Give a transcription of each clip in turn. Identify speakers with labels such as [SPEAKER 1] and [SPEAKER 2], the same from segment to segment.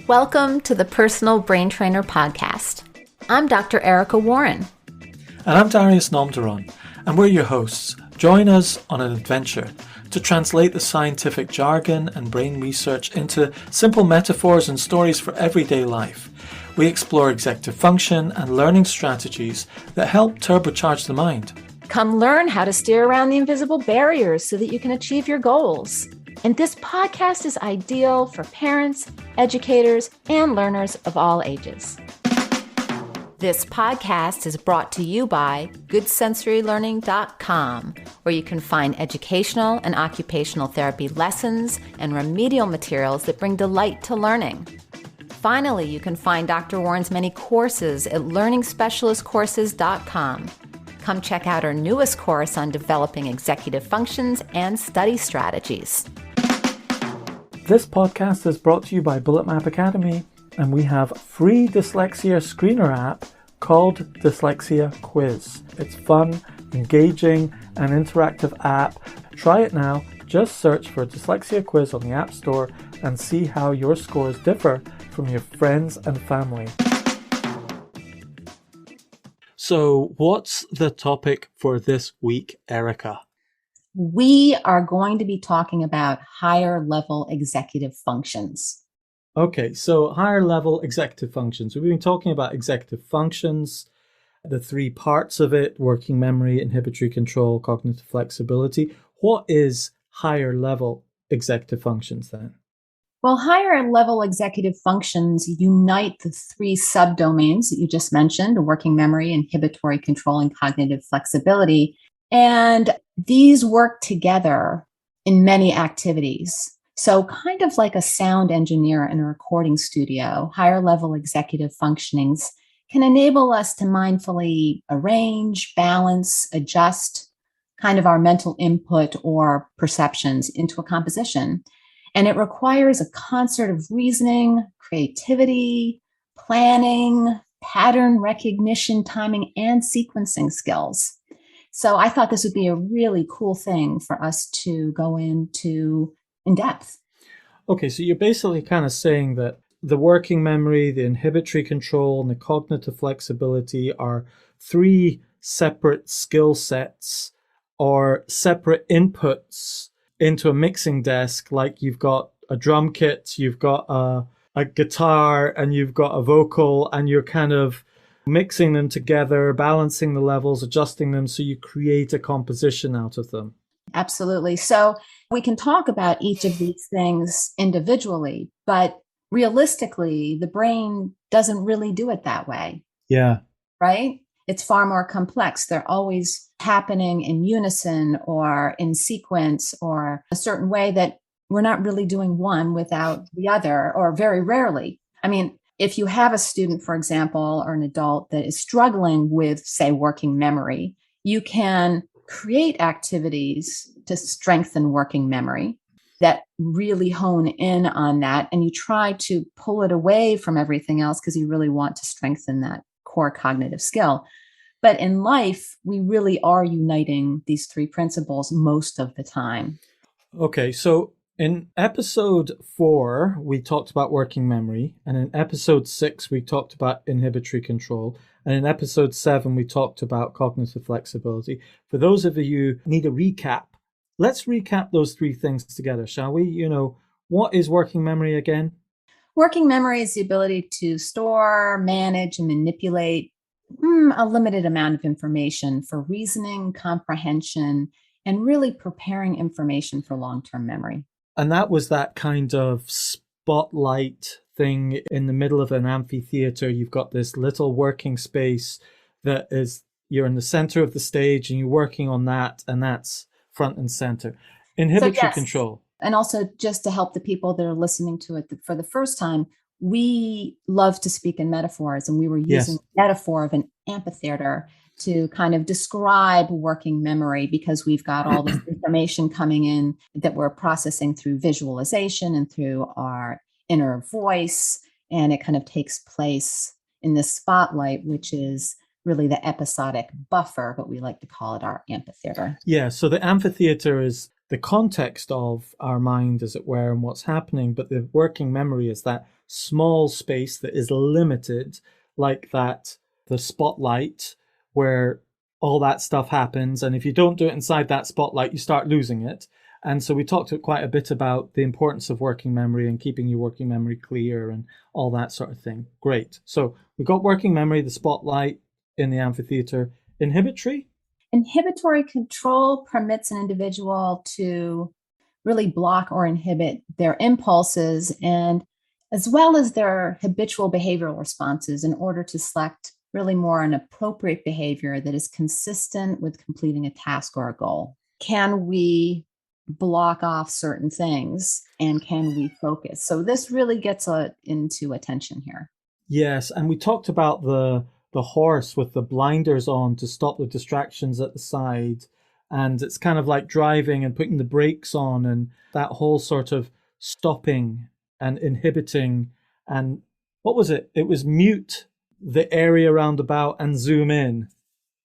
[SPEAKER 1] Welcome to the Personal Brain Trainer Podcast. I'm Dr. Erica Warren.
[SPEAKER 2] And I'm Darius Nomdaron, and we're your hosts. Join us on an adventure to translate the scientific jargon and brain research into simple metaphors and stories for everyday life. We explore executive function and learning strategies that help turbocharge the mind.
[SPEAKER 1] Come learn how to steer around the invisible barriers so that you can achieve your goals. And this podcast is ideal for parents, educators, and learners of all ages. This podcast is brought to you by GoodSensoryLearning.com, where you can find educational and occupational therapy lessons and remedial materials that bring delight to learning. Finally, you can find Dr. Warren's many courses at LearningSpecialistCourses.com. Come check out our newest course on developing executive functions and study strategies.
[SPEAKER 2] This podcast is brought to you by Bullet Map Academy, and we have a free dyslexia screener app called Dyslexia Quiz. It's fun, engaging, and interactive app. Try it now. Just search for Dyslexia Quiz on the App Store and see how your scores differ from your friends and family. So, what's the topic for this week, Erica?
[SPEAKER 1] We are going to be talking about higher level executive functions.
[SPEAKER 2] Okay, so higher level executive functions. We've been talking about executive functions, the three parts of it: working memory, inhibitory control, cognitive flexibility. What is higher level executive functions then?
[SPEAKER 1] Well, higher level executive functions unite the three subdomains that you just mentioned: working memory, inhibitory control, and cognitive flexibility. And these work together in many activities. So kind of like a sound engineer in a recording studio, higher level executive functionings can enable us to mindfully arrange, balance, adjust kind of our mental input or perceptions into a composition. And it requires a concert of reasoning, creativity, planning, pattern recognition, timing, and sequencing skills. So I thought this would be a really cool thing for us to go into in depth.
[SPEAKER 2] Okay, so you're basically kind of saying that the working memory, the inhibitory control, and the cognitive flexibility are three separate skill sets or separate inputs into a mixing desk. Like you've got a drum kit, you've got a guitar, and you've got a vocal, and you're kind of mixing them together, balancing the levels, adjusting them so you create a composition out of them.
[SPEAKER 1] Absolutely. So we can talk about each of these things individually, but realistically, the brain doesn't really do it that way.
[SPEAKER 2] Yeah.
[SPEAKER 1] Right? It's far more complex. They're always happening in unison or in sequence or a certain way that we're not really doing one without the other, or very rarely. I mean, if you have a student, for example, or an adult that is struggling with, say, working memory, you can create activities to strengthen working memory that really hone in on that. And you try to pull it away from everything else because you really want to strengthen that core cognitive skill. But in life, we really are uniting these three principles most of the time.
[SPEAKER 2] Okay, so in episode 4, we talked about working memory. And in episode 6, we talked about inhibitory control. And in episode 7, we talked about cognitive flexibility. For those of you who need a recap, let's recap those three things together, shall we? What is working memory again?
[SPEAKER 1] Working memory is the ability to store, manage, and manipulate a limited amount of information for reasoning, comprehension, and really preparing information for long-term memory.
[SPEAKER 2] And that was that kind of spotlight thing in the middle of an amphitheater. You've got this little working space that is, you're in the center of the stage and you're working on that, and that's front and center. Inhibitory control.
[SPEAKER 1] And also, just to help the people that are listening to it for the first time, we love to speak in metaphors, and we were using the metaphor of an amphitheater to kind of describe working memory, because we've got all this information coming in that we're processing through visualization and through our inner voice. And it kind of takes place in this spotlight, which is really the episodic buffer, but we like to call it our amphitheater.
[SPEAKER 2] Yeah, so the amphitheater is the context of our mind, as it were, and what's happening. But the working memory is that small space that is limited, like that, the spotlight, where all that stuff happens. And if you don't do it inside that spotlight, you start losing it. And so we talked quite a bit about the importance of working memory and keeping your working memory clear and all that sort of thing. Great. So we've got working memory, the spotlight in the amphitheater. Inhibitory?
[SPEAKER 1] Inhibitory control permits an individual to really block or inhibit their impulses and as well as their habitual behavioral responses in order to select really more an appropriate behavior that is consistent with completing a task or a goal. Can we block off certain things and can we focus? So this really gets into attention here.
[SPEAKER 2] Yes, and we talked about the horse with the blinders on to stop the distractions at the side. And it's kind of like driving and putting the brakes on and that whole sort of stopping and inhibiting. And what was it? It was mute the area roundabout and zoom in.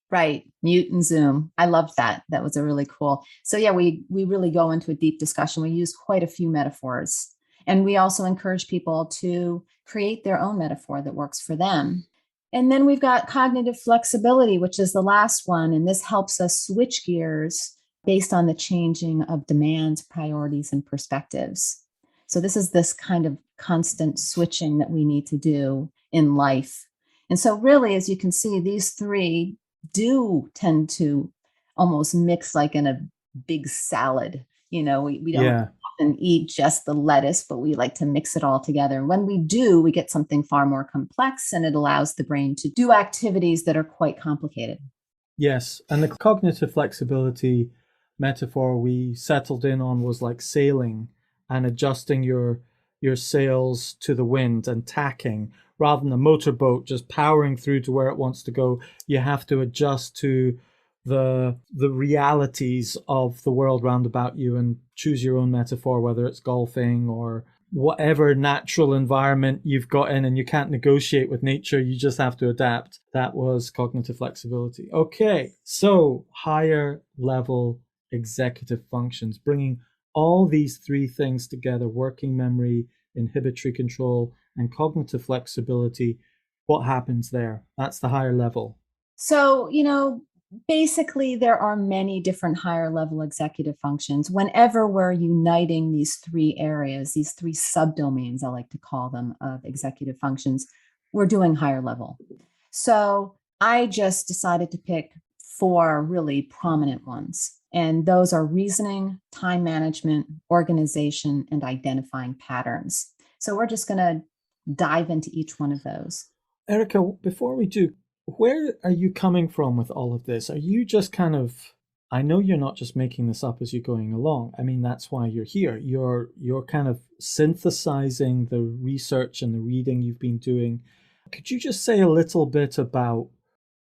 [SPEAKER 1] Right. Mute and zoom. I loved that. That was a really cool. So yeah, we really go into a deep discussion. We use quite a few metaphors. And we also encourage people to create their own metaphor that works for them. And then we've got cognitive flexibility, which is the last one. And this helps us switch gears based on the changing of demands, priorities, and perspectives. So this is this kind of constant switching that we need to do in life. And so really, as you can see, these three do tend to almost mix like in a big salad. We don't
[SPEAKER 2] Yeah.
[SPEAKER 1] often eat just the lettuce, but we like to mix it all together. And when we do, we get something far more complex and it allows the brain to do activities that are quite complicated.
[SPEAKER 2] Yes. And the cognitive flexibility metaphor we settled in on was like sailing and adjusting your sails to the wind and tacking rather than a motorboat just powering through to where it wants to go. You have to adjust to the realities of the world round about you and choose your own metaphor, whether it's golfing or whatever natural environment you've got in, and you can't negotiate with nature, you just have to adapt. That was cognitive flexibility. Okay, so higher level executive functions, bringing all these three things together: working memory, inhibitory control, and cognitive flexibility. What happens there? That's the higher level.
[SPEAKER 1] So, basically, there are many different higher level executive functions. Whenever we're uniting these three areas, these three subdomains, I like to call them, of executive functions, we're doing higher level. So I just decided to pick four really prominent ones. And those are reasoning, time management, organization, and identifying patterns. So we're just going to dive into each one of those.
[SPEAKER 2] Erica, before we do, where are you coming from with all of this? Are you just kind of, I know you're not just making this up as you're going along. I mean, that's why you're here. You're kind of synthesizing the research and the reading you've been doing. Could you just say a little bit about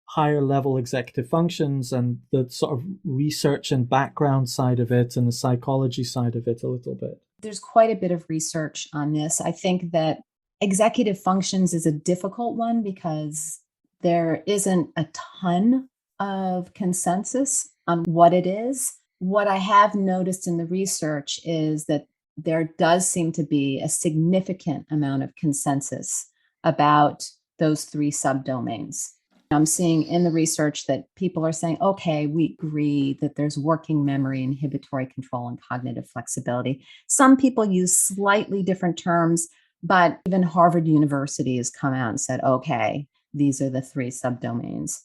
[SPEAKER 2] higher level executive functions and the sort of research and background side of it and the psychology side of it a little bit?
[SPEAKER 1] There's quite a bit of research on this. I think that executive functions is a difficult one because there isn't a ton of consensus on what it is. What I have noticed in the research is that there does seem to be a significant amount of consensus about those three subdomains. I'm seeing in the research that people are saying, okay, we agree that there's working memory, inhibitory control, and cognitive flexibility. Some people use slightly different terms, but even Harvard University has come out and said, okay, these are the three subdomains.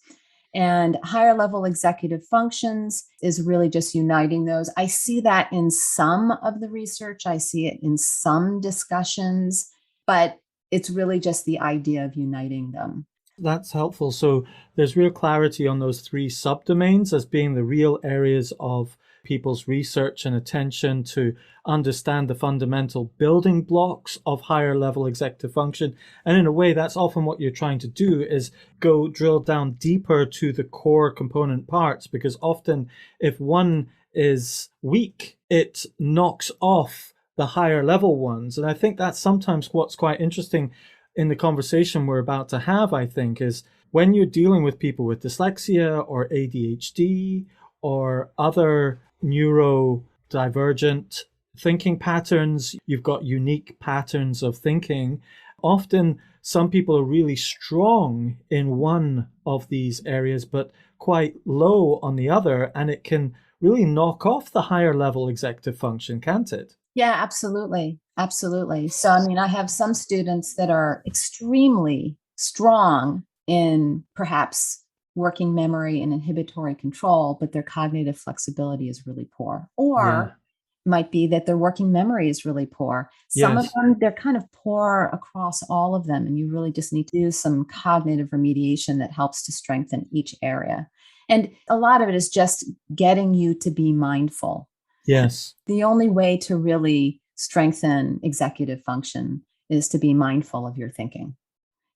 [SPEAKER 1] And higher level executive functions is really just uniting those. I see that in some of the research, I see it in some discussions, but it's really just the idea of uniting them.
[SPEAKER 2] That's helpful. So there's real clarity on those three subdomains as being the real areas of people's research and attention to understand the fundamental building blocks of higher level executive function. And in a way, that's often what you're trying to do is go drill down deeper to the core component parts, because often if one is weak, it knocks off the higher level ones. And I think that's sometimes what's quite interesting in the conversation we're about to have, I think, is when you're dealing with people with dyslexia or ADHD or other neuro divergent thinking patterns, you've got unique patterns of thinking. Often, some people are really strong in one of these areas, but quite low on the other, and it can really knock off the higher level executive function, can't it?
[SPEAKER 1] Yeah, absolutely. Absolutely. So, I mean, I have some students that are extremely strong in perhaps working memory and inhibitory control, but their cognitive flexibility is really poor.
[SPEAKER 2] Yeah.
[SPEAKER 1] Or might be that their working memory is really poor. Some of
[SPEAKER 2] Yes.
[SPEAKER 1] them, they're kind of poor across all of them, and you really just need to do some cognitive remediation that helps to strengthen each area. And a lot of it is just getting you to be mindful.
[SPEAKER 2] Yes.
[SPEAKER 1] The only way to really strengthen executive function is to be mindful of your thinking.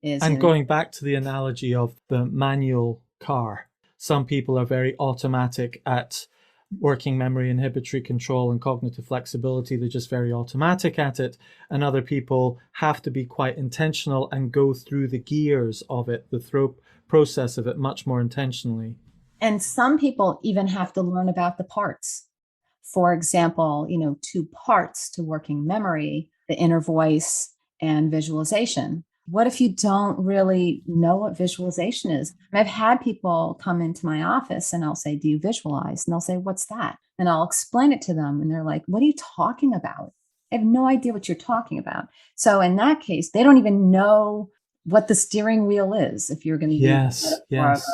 [SPEAKER 1] Is,
[SPEAKER 2] And going back to the analogy of the manual car, some people are very automatic at working memory, inhibitory control, and cognitive flexibility. They're just very automatic at it. And other people have to be quite intentional and go through the gears of it, the throw process of it much more intentionally.
[SPEAKER 1] and some people even have to learn about the parts. For example, two parts to working memory, the inner voice and visualization. What if you don't really know what visualization is? I've had people come into my office and I'll say, "Do you visualize?" And they'll say, "What's that?" And I'll explain it to them. And they're like, "What are you talking about? I have no idea what you're talking about." So in that case, they don't even know what the steering wheel is, if you're going to use the
[SPEAKER 2] Yes,
[SPEAKER 1] metaphor
[SPEAKER 2] yes.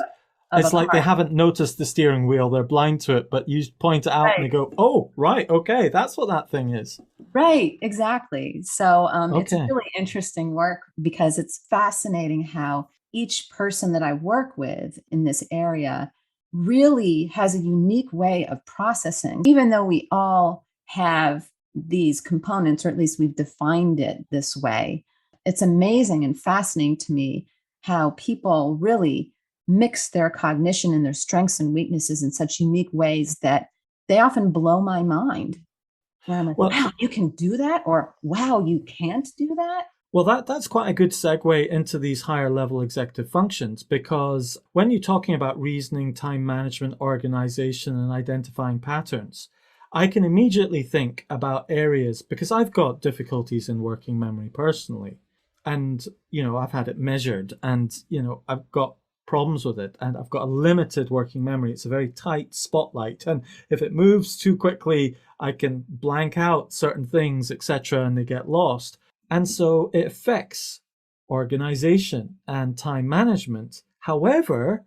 [SPEAKER 1] of a
[SPEAKER 2] It's like they
[SPEAKER 1] car.
[SPEAKER 2] haven't noticed the steering wheel. They're blind to it, but you point it out and they
[SPEAKER 1] Right.
[SPEAKER 2] go, oh, right, okay, that's what that thing is.
[SPEAKER 1] Right, exactly. So it's
[SPEAKER 2] Okay.
[SPEAKER 1] really interesting work because it's fascinating how each person that I work with in this area really has a unique way of processing, even though we all have these components, or at least we've defined it this way. It's amazing and fascinating to me how people really mix their cognition and their strengths and weaknesses in such unique ways that they often blow my mind, where I'm like,
[SPEAKER 2] Well,
[SPEAKER 1] wow, you can do that, or wow, you can't do that.
[SPEAKER 2] Well, that's quite a good segue into these higher level executive functions because when you're talking about reasoning, time management, organization, and identifying patterns, I can immediately think about areas because I've got difficulties in working memory personally. And, I've had it measured and, I've got problems with it and I've got a limited working memory. It's a very tight spotlight. And if it moves too quickly, I can blank out certain things, etc., and they get lost. And so it affects organization and time management. However,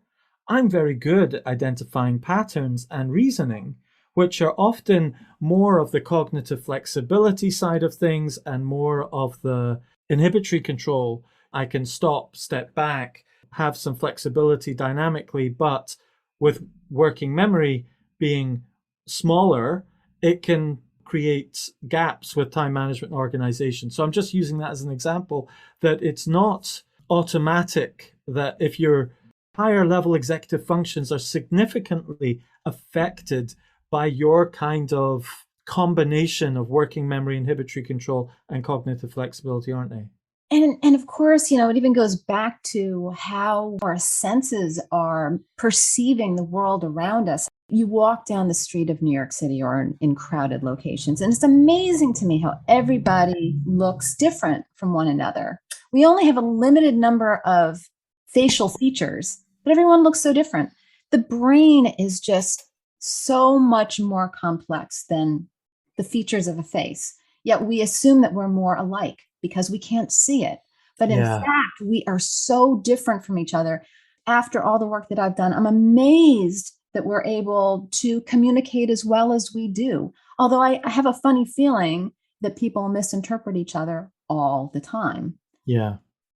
[SPEAKER 2] I'm very good at identifying patterns and reasoning, which are often more of the cognitive flexibility side of things and more of the inhibitory control. I can stop, step back, have some flexibility dynamically, but with working memory being smaller, it can create gaps with time management and organization. So I'm just using that as an example that it's not automatic that if your higher level executive functions are significantly affected by your kind of combination of working memory, inhibitory control, and cognitive flexibility, aren't they?
[SPEAKER 1] And of course, it even goes back to how our senses are perceiving the world around us. You walk down the street of New York City or in crowded locations, and it's amazing to me how everybody looks different from one another. We only have a limited number of facial features, but everyone looks so different. The brain is just so much more complex than the features of a face. Yet we assume that we're more alike because we can't see it. But in
[SPEAKER 2] Yeah.
[SPEAKER 1] fact, we are so different from each other. After all the work that I've done, I'm amazed that we're able to communicate as well as we do. Although I have a funny feeling that people misinterpret each other all the time.
[SPEAKER 2] Yeah.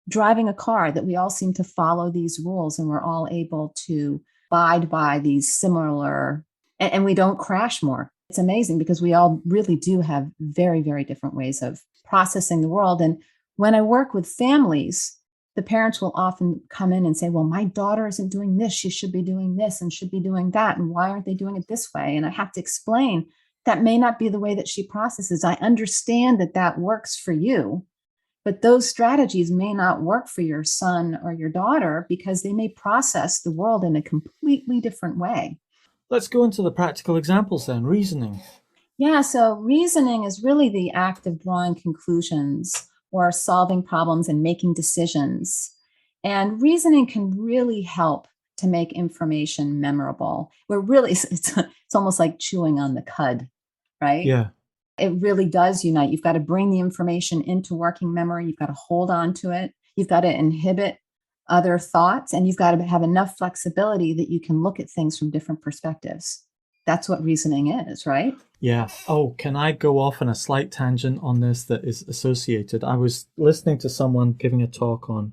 [SPEAKER 1] Driving a car, that we all seem to follow these rules and we're all able to abide by these similar, and we don't crash more. It's amazing because we all really do have very, very different ways of processing the world. And when I work with families, the parents will often come in and say, "Well, my daughter isn't doing this. She should be doing this and should be doing that. And why aren't they doing it this way?" And I have to explain that may not be the way that she processes. I understand that that works for you, but those strategies may not work for your son or your daughter because they may process the world in a completely different way.
[SPEAKER 2] Let's go into the practical examples then. Reasoning.
[SPEAKER 1] Yeah, so reasoning is really the act of drawing conclusions or solving problems and making decisions. And reasoning can really help to make information memorable. We're really, it's almost like chewing on the cud, right?
[SPEAKER 2] Yeah.
[SPEAKER 1] It really does unite. You've got to bring the information into working memory. You've got to hold on to it. You've got to inhibit other thoughts, and you've got to have enough flexibility that you can look at things from different perspectives. That's what reasoning is, right?
[SPEAKER 2] Yeah. Oh, can I go off on a slight tangent on this that is associated? I was listening to someone giving a talk on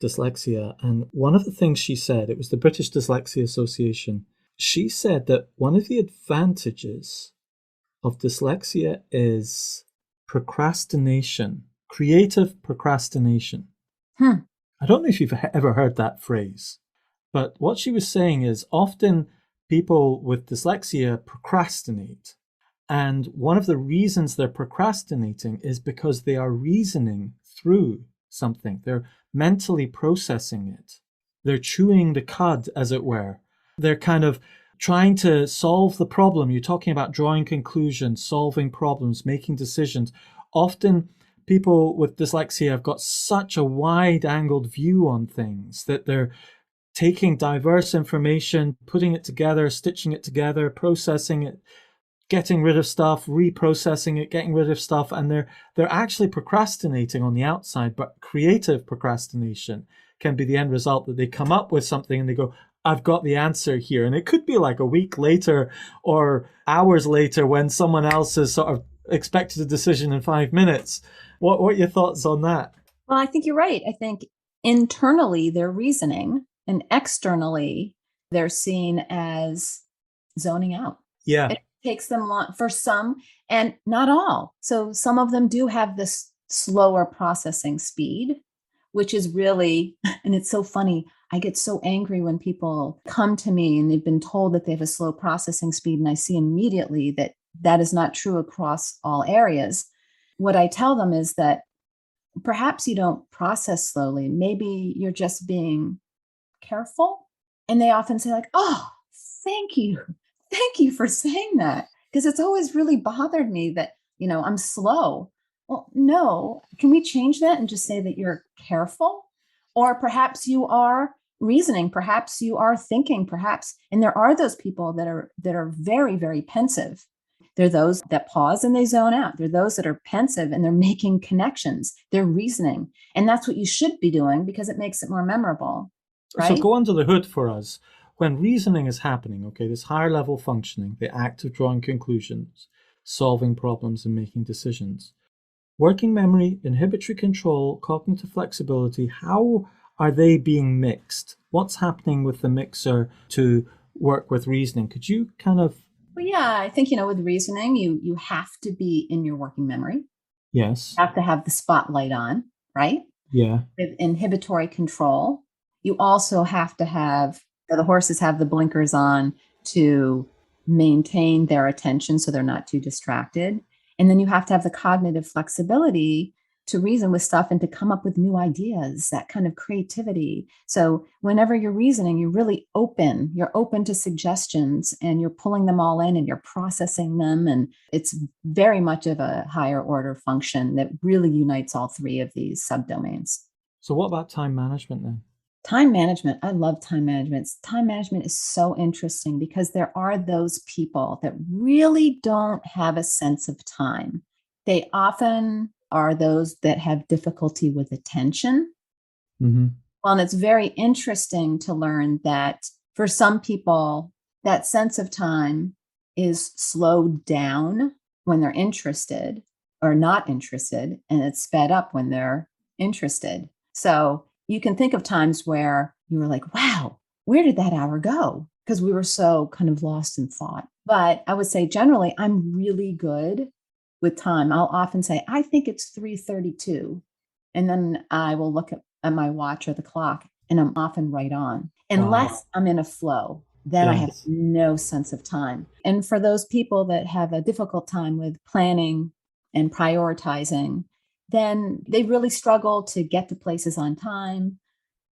[SPEAKER 2] dyslexia, and one of the things she said, it was the British Dyslexia Association. She said that one of the advantages of dyslexia is procrastination, creative procrastination.
[SPEAKER 1] Hmm.
[SPEAKER 2] I don't know if you've ever heard that phrase, but what she was saying is often people with dyslexia procrastinate. And one of the reasons they're procrastinating is because they are reasoning through something. They're mentally processing it. They're chewing the cud, as it were. They're kind of trying to solve the problem. You're talking about drawing conclusions, solving problems, making decisions. Often people with dyslexia have got such a wide angled view on things that they're taking diverse information, putting it together, stitching it together, processing it, getting rid of stuff, reprocessing it, getting rid of stuff, and they're actually procrastinating on the outside. But creative procrastination can be the end result, that they come up with something and they go, I've got the answer here. And it could be like a week later or hours later when someone else has sort of expected a decision in 5 minutes. What are your thoughts on that?
[SPEAKER 1] Well, I think you're right. I think internally they're reasoning, and externally they're seen as zoning out.
[SPEAKER 2] Yeah.
[SPEAKER 1] It takes them long for some, and not all. So some of them do have this slower processing speed, which is really, and it's so funny. I get so angry when people come to me and they've been told that they have a slow processing speed, and I see immediately that that is not true across all areas. What I tell them is that perhaps you don't process slowly. Maybe you're just being careful. And they often say, like, oh, thank you. Thank you for saying that. Because it's always really bothered me that, I'm slow. Well, no. Can we change that and just say that you're careful? Or perhaps you are reasoning, perhaps you are thinking, perhaps. And there are those people that are very, very pensive. They're those that pause and they zone out. They're those that are pensive and they're making connections. They're reasoning. And that's what you should be doing because it makes it more memorable,
[SPEAKER 2] So
[SPEAKER 1] right?
[SPEAKER 2] go under the hood for us. When reasoning is happening, okay, this higher level functioning, the act of drawing conclusions, solving problems, and making decisions. Working memory, inhibitory control, cognitive flexibility, how are they being mixed? What's happening with the mixer to work with reasoning? Could you kind of,
[SPEAKER 1] Well, yeah, I think, with reasoning, you have to be in your working memory. You
[SPEAKER 2] yes,
[SPEAKER 1] have to have the spotlight on, right?
[SPEAKER 2] yeah,
[SPEAKER 1] With inhibitory control, you also have to have the horses have the blinkers on to maintain their attention so they're not too distracted. And then you have to have the cognitive flexibility to reason with stuff and to come up with new ideas, that kind of creativity. So whenever you're reasoning, you're really open. You're open to suggestions and you're pulling them all in and you're processing them. And it's very much of a higher order function that really unites all three of these subdomains.
[SPEAKER 2] so what about time management then?
[SPEAKER 1] Time management. I love time management. Time management is so interesting because there are those people that really don't have a sense of time. They often are those that have difficulty with attention.
[SPEAKER 2] Mm-hmm.
[SPEAKER 1] Well, and it's very interesting to learn that for some people, that sense of time is slowed down when they're interested or not interested, and it's sped up when they're interested. So you can think of times where you were like, wow, where did that hour go? Because we were so kind of lost in thought. But I would say generally, I'm really good with time. I'll often say, I think it's 3:32. And then I will look at my watch or the clock, and I'm often right on.
[SPEAKER 2] Wow.
[SPEAKER 1] Unless I'm in a flow, then I have
[SPEAKER 2] Yes.
[SPEAKER 1] no sense of time. And for those people that have a difficult time with planning and prioritizing, then they really struggle to get to places on time,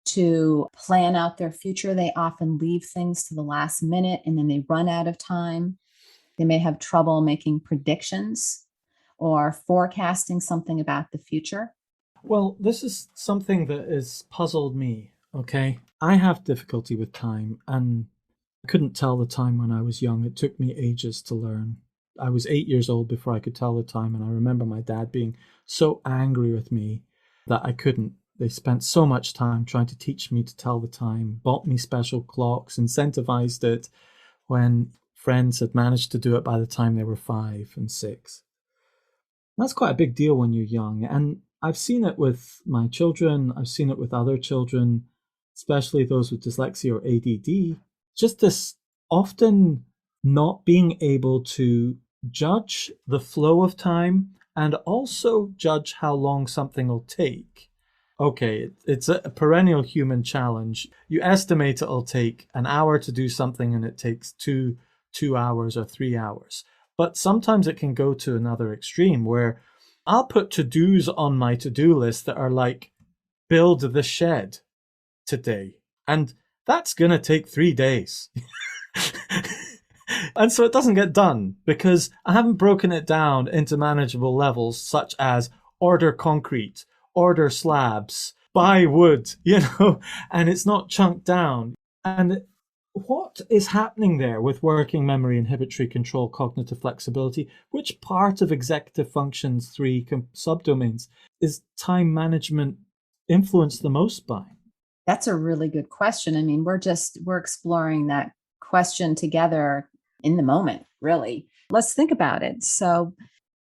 [SPEAKER 1] to plan out their future. They often leave things to the last minute and then they run out of time. They may have trouble making predictions or forecasting something about the future.
[SPEAKER 2] Well, this is something that has puzzled me, okay? I have difficulty with time, and I couldn't tell the time when I was young. It took me ages to learn. I was 8 years old before I could tell the time, and I remember my dad being so angry with me that I couldn't. They spent so much time trying to teach me to tell the time, bought me special clocks, incentivized it when friends had managed to do it by the time they were 5 and 6. That's quite a big deal when you're young. And I've seen it with my children, I've seen it with other children, especially those with dyslexia or ADD. Just this often not being able to judge the flow of time and also judge how long something will take. Okay, it's a perennial human challenge. You estimate it'll take an hour to do something and it takes two hours or 3 hours. But sometimes it can go to another extreme where I'll put to-dos on my to-do list that are like, build the shed today. And that's going to take 3 days. And so it doesn't get done because I haven't broken it down into manageable levels such as order concrete, order slabs, buy wood, and it's not chunked down. And what is happening there with working memory, inhibitory control, cognitive flexibility? Which part of executive functions, three subdomains, is time management influenced the most by?
[SPEAKER 1] That's a really good question. I mean, we're exploring that question together in the moment, really. Let's think about it. So,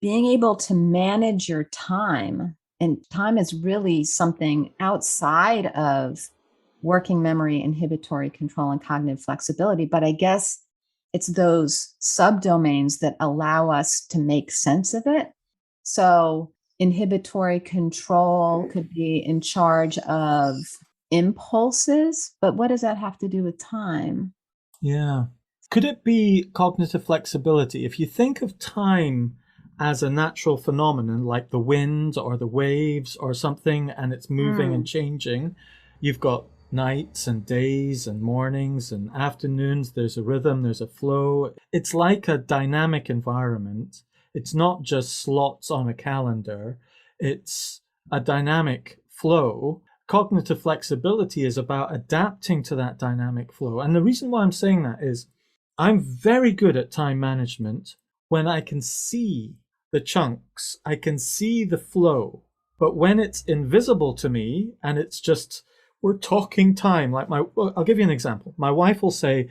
[SPEAKER 1] being able to manage your time, and time is really something outside of working memory, inhibitory control, and cognitive flexibility. But I guess it's those subdomains that allow us to make sense of it. So, inhibitory control could be in charge of impulses, but what does that have to do with time?
[SPEAKER 2] Yeah. Could it be cognitive flexibility? If you think of time as a natural phenomenon like the wind or the waves or something, and it's moving and changing, you've got nights and days and mornings and afternoons. There's a rhythm, there's a flow. It's like a dynamic environment. It's not just slots on a calendar, it's a dynamic flow. Cognitive flexibility is about adapting to that dynamic flow. And the reason why I'm saying that is I'm very good at time management when I can see the chunks, I can see the flow. But when it's invisible to me and it's just, we're talking time, I'll give you an example. My wife will say,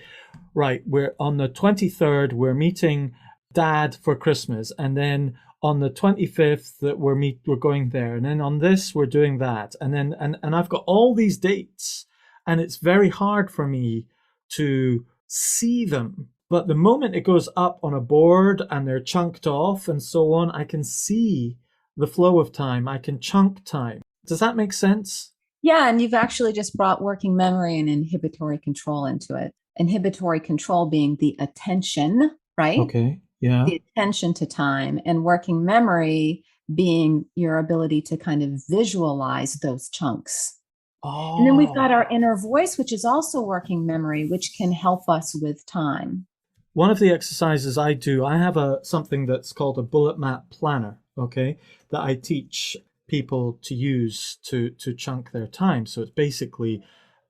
[SPEAKER 2] right, we're on the 23rd, we're meeting dad for Christmas. And then on the 25th that we're going there. And then on this, we're doing that. And then, and I've got all these dates and it's very hard for me to see them. But the moment it goes up on a board and they're chunked off and so on, I can see the flow of time. I can chunk time. Does that make sense?
[SPEAKER 1] Yeah, and you've actually just brought working memory and inhibitory control into it. Inhibitory control being the attention, right?
[SPEAKER 2] Okay. Yeah.
[SPEAKER 1] The attention to time, and working memory being your ability to kind of visualize those chunks. And then we've got
[SPEAKER 2] Oh.
[SPEAKER 1] our inner voice, which is also working memory, which can help us with time.
[SPEAKER 2] One of the exercises I do, I have something that's called a bullet map planner, okay, that I teach people to use to chunk their time. So it's basically,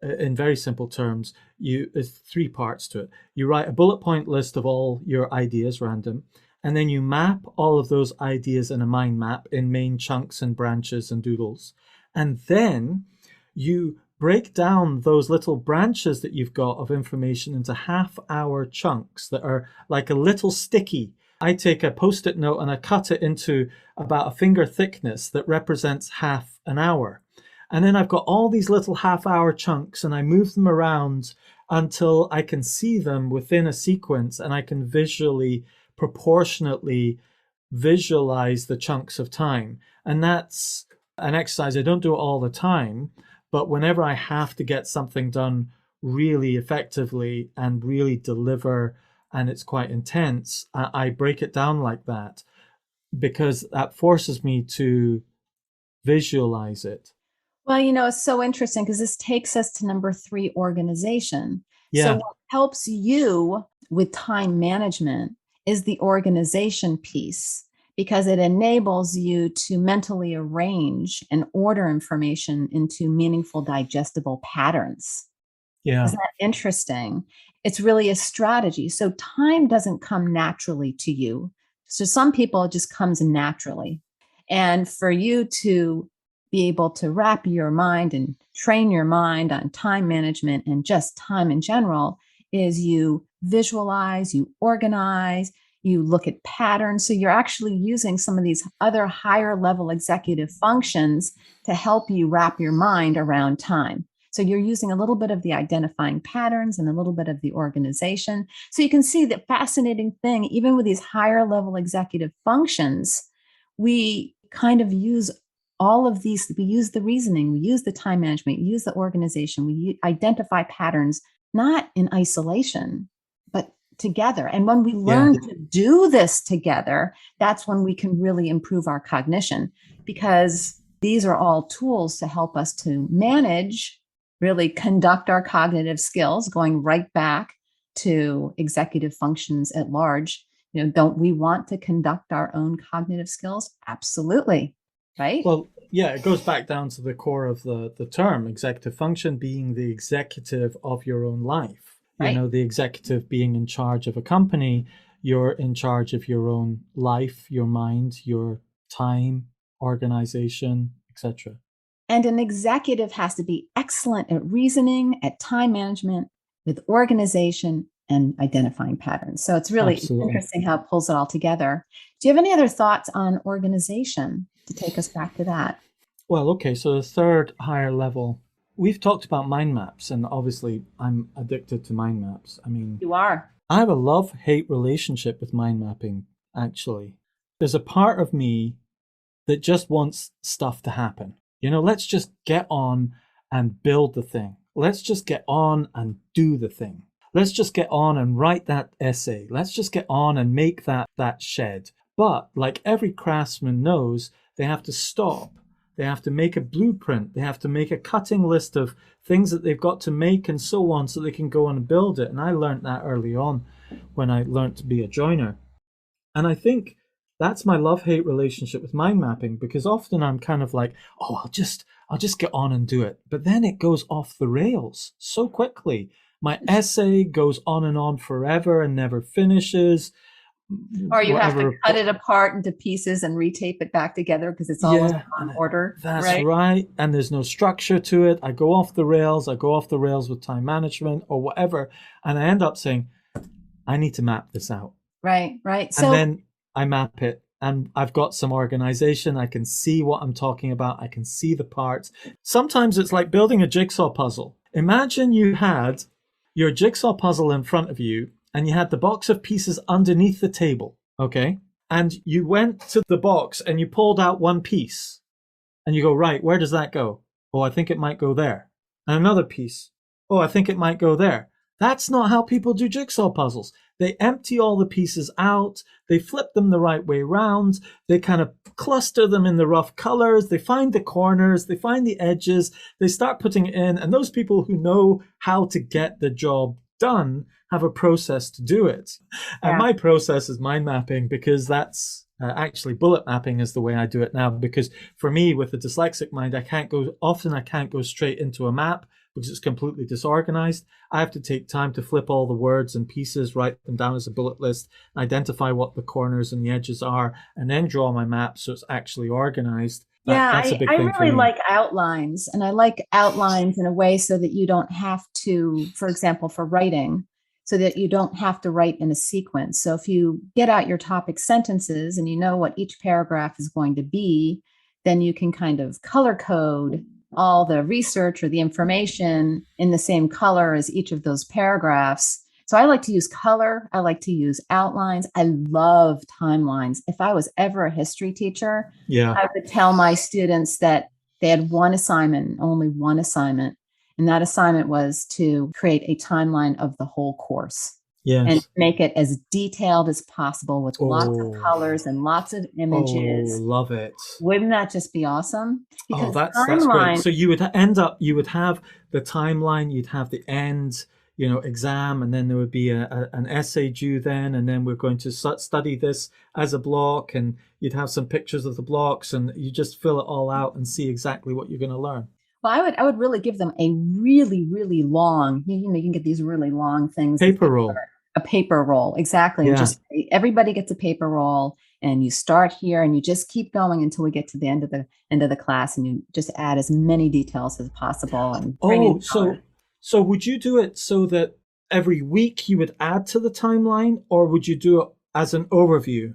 [SPEAKER 2] in very simple terms, there's three parts to it. You write a bullet point list of all your ideas, random, and then you map all of those ideas in a mind map in main chunks and branches and doodles. And then you break down those little branches that you've got of information into half-hour chunks that are like a little sticky. I take a post-it note and I cut it into about a finger thickness that represents half an hour. And then I've got all these little half-hour chunks and I move them around until I can see them within a sequence and I can visually, proportionately visualize the chunks of time. And that's an exercise. I don't do it all the time, but whenever I have to get something done really effectively and really deliver, and it's quite intense, I break it down like that because that forces me to visualize it.
[SPEAKER 1] Well, it's so interesting because this takes us to number 3, organization. So,
[SPEAKER 2] Yeah.
[SPEAKER 1] what helps you with time management is the organization piece because it enables you to mentally arrange and order information into meaningful, digestible patterns.
[SPEAKER 2] Yeah.
[SPEAKER 1] Isn't that interesting? It's really a strategy. So time doesn't come naturally to you. So some people, it just comes naturally. And for you to be able to wrap your mind and train your mind on time management and just time in general is you visualize, you organize, you look at patterns. So you're actually using some of these other higher level executive functions to help you wrap your mind around time. So you're using a little bit of the identifying patterns and a little bit of the organization. So you can see the fascinating thing, even with these higher level executive functions, we kind of use all of these. We use the reasoning, we use the time management, we use the organization, we identify patterns, not in isolation, but together. And when we
[SPEAKER 2] Yeah.
[SPEAKER 1] learn to do this together, that's when we can really improve our cognition, because these are all tools to help us to manage, really conduct our cognitive skills, going right back to executive functions at large. Don't we want to conduct our own cognitive skills? Absolutely. Right?
[SPEAKER 2] Well, yeah, it goes back down to the core of the term executive function being the executive of your own life.
[SPEAKER 1] Right.
[SPEAKER 2] The executive being in charge of a company, you're in charge of your own life, your mind, your time, organization, etc.
[SPEAKER 1] And an executive has to be excellent at reasoning, at time management, with organization and identifying patterns. So it's really
[SPEAKER 2] Absolutely.
[SPEAKER 1] interesting how it pulls it all together. Do you have any other thoughts on organization to take us back to that?
[SPEAKER 2] Well, okay, so the third higher level, we've talked about mind maps, and obviously I'm addicted to mind maps. I mean,
[SPEAKER 1] You are.
[SPEAKER 2] I have a love-hate relationship with mind mapping, actually. There's a part of me that just wants stuff to happen. Let's just get on and build the thing. Let's just get on and do the thing. Let's just get on and write that essay. Let's just get on and make that shed. But like every craftsman knows, they have to stop. They have to make a blueprint. They have to make a cutting list of things that they've got to make and so on so they can go and build it. And I learned that early on when I learned to be a joiner. And I think that's my love-hate relationship with mind mapping, because often I'm kind of like, oh, I'll just get on and do it. But then it goes off the rails so quickly. My essay goes on and on forever and never finishes.
[SPEAKER 1] Or you have to
[SPEAKER 2] Whatever.
[SPEAKER 1] cut it apart into pieces and retape it back together because it's always on order.
[SPEAKER 2] That's right. And there's no structure to it. I go off the rails. I go off the rails with time management or whatever. And I end up saying, I need to map this out.
[SPEAKER 1] Right.
[SPEAKER 2] And then I map it and I've got some organization. I can see what I'm talking about. I can see the parts. Sometimes it's like building a jigsaw puzzle. Imagine you had your jigsaw puzzle in front of you and you had the box of pieces underneath the table, okay? And you went to the box and you pulled out one piece and you go, right, where does that go? Oh, I think it might go there. And another piece. Oh, I think it might go there. That's not how people do jigsaw puzzles. They empty all the pieces out. They flip them the right way around. They kind of cluster them in the rough colors. They find the corners. They find the edges. They start putting it in. And those people who know how to get the job done have a process to do it.
[SPEAKER 1] Yeah.
[SPEAKER 2] And my process is mind mapping, because that's actually bullet mapping is the way I do it now. Because for me, with a dyslexic mind, I can't go straight into a map because it's completely disorganized. I have to take time to flip all the words and pieces, write them down as a bullet list, identify what the corners and the edges are, and then draw my map so it's actually organized. That's a big thing for me.
[SPEAKER 1] I really like outlines, and I like outlines in a way so that you don't have to, for example, for writing, so that you don't have to write in a sequence. So if you get out your topic sentences and you know what each paragraph is going to be, then you can kind of color code all the research or the information in the same color as each of those paragraphs. So I like to use color. I like to use outlines. I love timelines. If I was ever a history teacher, I would tell my students that they had one assignment, only one assignment. And that assignment was to create a timeline of the whole course.
[SPEAKER 2] Yes.
[SPEAKER 1] And make it as detailed as possible with lots of colors and lots of images.
[SPEAKER 2] Oh, love it.
[SPEAKER 1] Wouldn't that just be awesome?
[SPEAKER 2] Because that's great. So you would have the timeline, you'd have the end, exam, and then there would be an essay due then, and then we're going to study this as a block, and you'd have some pictures of the blocks, and you just fill it all out and see exactly what you're going to learn.
[SPEAKER 1] Well, I would really give them a really, really long, you can get these really long things of
[SPEAKER 2] Paper
[SPEAKER 1] paper,
[SPEAKER 2] roll.
[SPEAKER 1] a paper roll, exactly. And
[SPEAKER 2] Yeah.
[SPEAKER 1] just everybody gets a paper roll, and you start here and you just keep going until we get to the end of the class, and you just add as many details as possible and bring in
[SPEAKER 2] Oh, so
[SPEAKER 1] color.
[SPEAKER 2] so would you do it so that every week you would add to the timeline, or would you do it as an overview?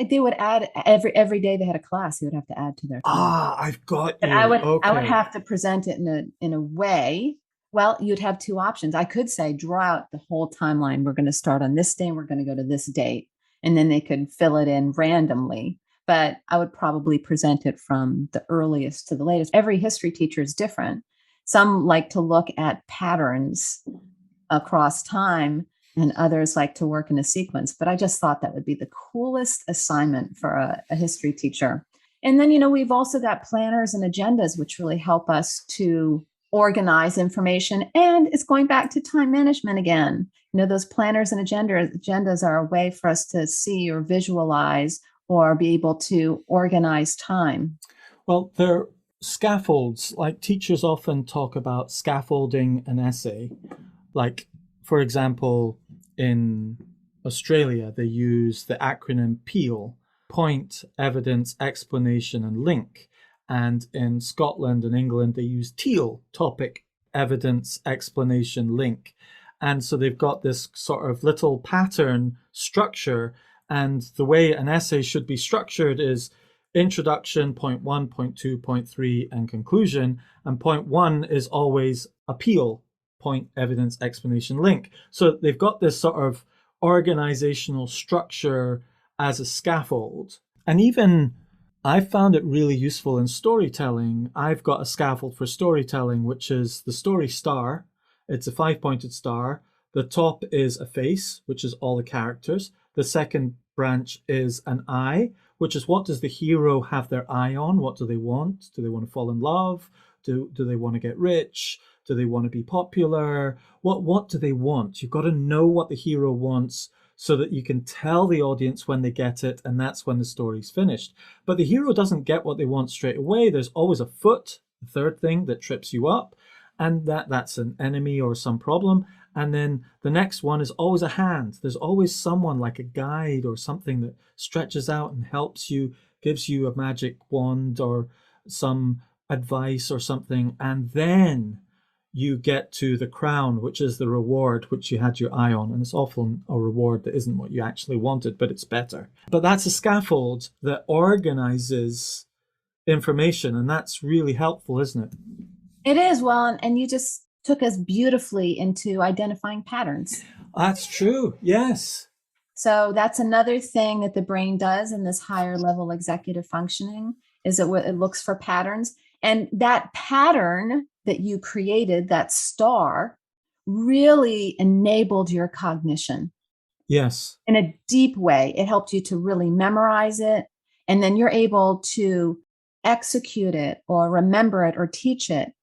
[SPEAKER 1] They would add every day they had a class, they would have to add to their time.
[SPEAKER 2] Ah, I've got
[SPEAKER 1] But I
[SPEAKER 2] you.
[SPEAKER 1] would I would
[SPEAKER 2] Okay.
[SPEAKER 1] have to present it in a way. Well, you'd have two options. I could say draw out the whole timeline. We're going to start on this day and we're going to go to this date. And then they could fill it in randomly. But I would probably present it from the earliest to the latest. Every history teacher is different. Some like to look at patterns across time, and others like to work in a sequence. But I just thought that would be the coolest assignment for a history teacher. And then, we've also got planners and agendas, which really help us to organize information. And it's going back to time management again. Those planners and agendas are a way for us to see or visualize or be able to organize time.
[SPEAKER 2] Well, they're scaffolds. Like teachers often talk about scaffolding an essay. Like, for example, in Australia, they use the acronym PEAL: point, evidence, explanation, and link. And in Scotland and England, they use TEAL: topic, evidence, explanation, link. And so they've got this sort of little pattern structure. And the way an essay should be structured is introduction, point one, point two, point three, and conclusion. And point one is always appeal: point, evidence, explanation, link. So they've got this sort of organizational structure as a scaffold. And even I found it really useful in storytelling. I've got a scaffold for storytelling, which is the story star. It's a 5-pointed star. The top is a face, which is all the characters. The second branch is an eye, which is what does the hero have their eye on? What do they want? Do they want to fall in love? Do they want to get rich? Do they want to be popular? What do they want? You've got to know what the hero wants so that you can tell the audience when they get it, and that's when the story's finished. But the hero doesn't get what they want straight away. There's always a foot, the third thing that trips you up, and that's an enemy or some problem. And then the next one is always a hand. There's always someone like a guide or something that stretches out and helps you, gives you a magic wand or some advice or something. And then you get to the crown, which is the reward which you had your eye on. And it's often a reward that isn't what you actually wanted, but it's better. But that's a scaffold that organizes information. And that's really helpful, isn't it?
[SPEAKER 1] It is. Well, and you just took us beautifully into identifying patterns.
[SPEAKER 2] That's true. Yes.
[SPEAKER 1] So that's another thing that the brain does in this higher level executive functioning is it looks for patterns. And that pattern that you created, that star, really enabled your cognition
[SPEAKER 2] Yes.
[SPEAKER 1] in a deep way. It helped you to really memorize it. And then you're able to execute it or remember it or teach it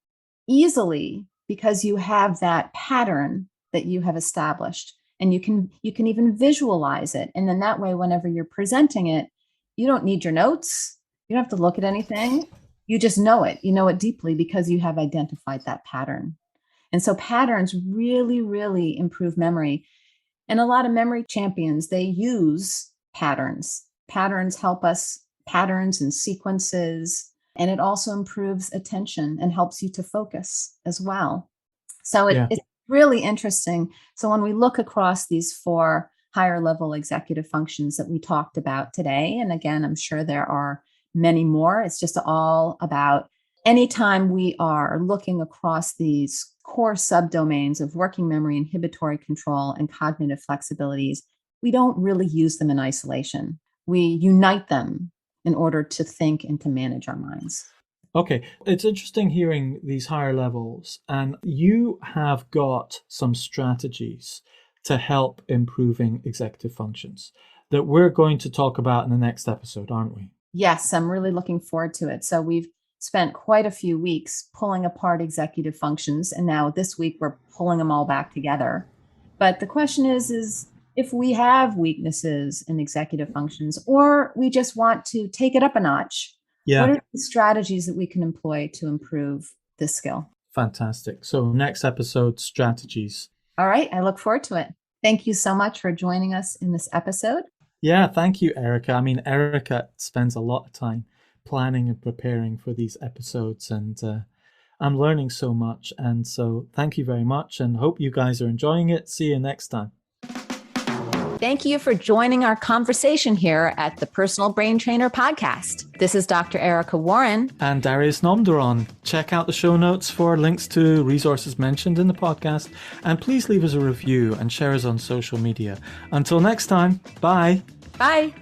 [SPEAKER 1] easily because you have that pattern that you have established, and you can even visualize it. And then that way, whenever you're presenting it, you don't need your notes, you don't have to look at anything, you just know it, you know it deeply because you have identified that pattern. And so patterns really, really improve memory. And a lot of memory champions, they use patterns help us, patterns and sequences, and it also improves attention and helps you to focus as well. So
[SPEAKER 2] Yeah.
[SPEAKER 1] it's really interesting. So when we look across these four higher level executive functions that we talked about today, and again, I'm sure there are many more, it's just all about anytime we are looking across these core subdomains of working memory, inhibitory control, and cognitive flexibilities, we don't really use them in isolation. We unite them in order to think and to manage our minds.
[SPEAKER 2] Okay. It's interesting hearing these higher levels, and you have got some strategies to help improving executive functions that we're going to talk about in the next episode, aren't we?
[SPEAKER 1] Yes, I'm really looking forward to it. So we've spent quite a few weeks pulling apart executive functions. And now this week we're pulling them all back together. But the question is if we have weaknesses in executive functions, or we just want to take it up a notch, what are the strategies that we can employ to improve this skill?
[SPEAKER 2] Fantastic. So next episode, strategies.
[SPEAKER 1] All right. I look forward to it. Thank you so much for joining us in this episode.
[SPEAKER 2] Yeah, thank you, Erica. I mean, Erica spends a lot of time planning and preparing for these episodes, and I'm learning so much. And so thank you very much, and hope you guys are enjoying it. See you next time.
[SPEAKER 1] Thank you for joining our conversation here at the Personal Brain Trainer Podcast. This is Dr. Erica Warren.
[SPEAKER 2] And Darius Nomduron. Check out the show notes for links to resources mentioned in the podcast. And please leave us a review and share us on social media. Until next time, bye.
[SPEAKER 1] Bye.